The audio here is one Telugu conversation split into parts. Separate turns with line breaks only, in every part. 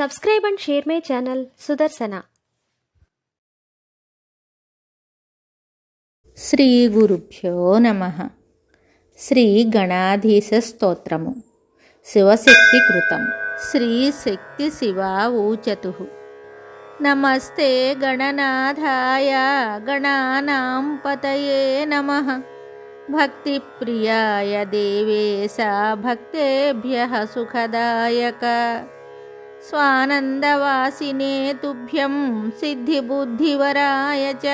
Subscribe and share my channel Sudarsana.
Shri గురుభ్యో నమః. శ్రీ గణాధీశ స్తోత్రము. శివశక్తి కృతం. శ్రీ శక్తి శివా ఊచతు. నమస్తే గణనాథాయ గణానాం పతయే నమః. భక్తి ప్రియాయ దేవేశ భక్తేభ్యః సుఖదాయక. స్వానందవాసినే తుభ్యం సిద్ధిబుద్ధివరాయ చ.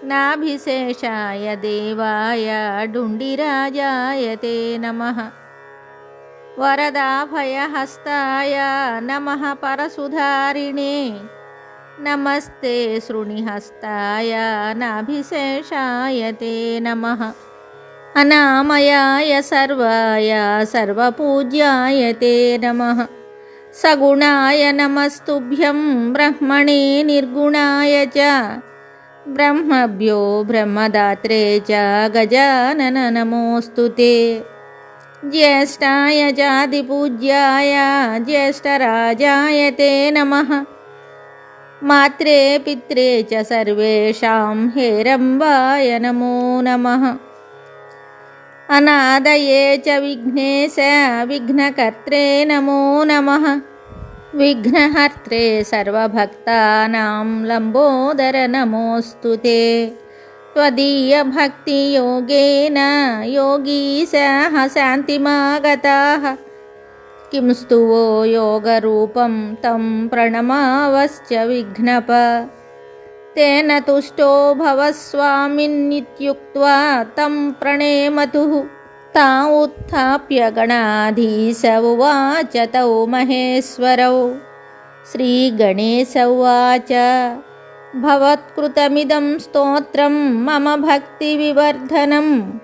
నాభిశేషాయ దేవాయ డుండిరాజాయ తే నమః. వరదాభయహస్తాయ నమః పరసుధారిణే. నమస్తే శృణిహస్తాయ నాభిశేషాయ తే నమః. అనామయాయ సర్వాయ సర్వపూజ్యాయ తే నమః. సగుణాయ నమస్తుభ్యం బ్రహ్మణే నిర్గుణాయ చ. బ్రహ్మభ్యో బ్రహ్మదాత్రే చ గజానన నమోస్తుతే. జ్యేష్ఠాయ జాతిపూజ్యాయ జ్యేష్ఠరాజాయ తే నమః. మాత్రే పిత్రే చ సర్వేషాం హేరంబాయ నమో నమః. అనాదయే చ విఘ్నేశ విఘ్నకర్త్రే నమో నమః. విఘ్నహర్త్రే సర్వభక్తానాం లంబోదర నమోస్తుతే. త్వదీయభక్తియోగేన యోగీశాః శాంతిమాగతాః. కిం స్తువో యోగరూపం తం ప్రణమావశ్చ విఘ్నప. తేన తుష్టో భవస్వామిన్నిత్యుక్త్వా తం ప్రణేమతుః. తా ఉత్థాప్య గణాధీశ ఉవాచ తౌ మహేశ్వరౌ. శ్రీగణేశ ఉవాచ భవత్కృతమిదం స్తోత్రం మమ భక్తివివర్ధనం.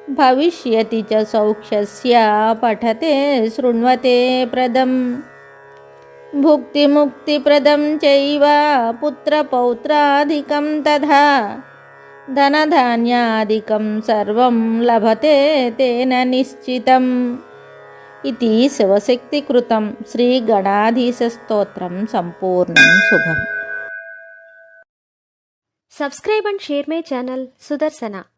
భవిష్యతి చ సౌఖ్యస్య పఠతే శృణ్వతే ప్రదం. భుక్తిముక్తిప్రదం చైవ పుత్రపౌత్రాదికం తథా. ధనధాన్యాదికం సర్వం లభతే తేన నిశ్చితం. ఇది శివశక్తి కృతం శ్రీ గణాధీశ స్తోత్రం సంపూర్ణం శుభం.
Subscribe and share my channel Sudarsana.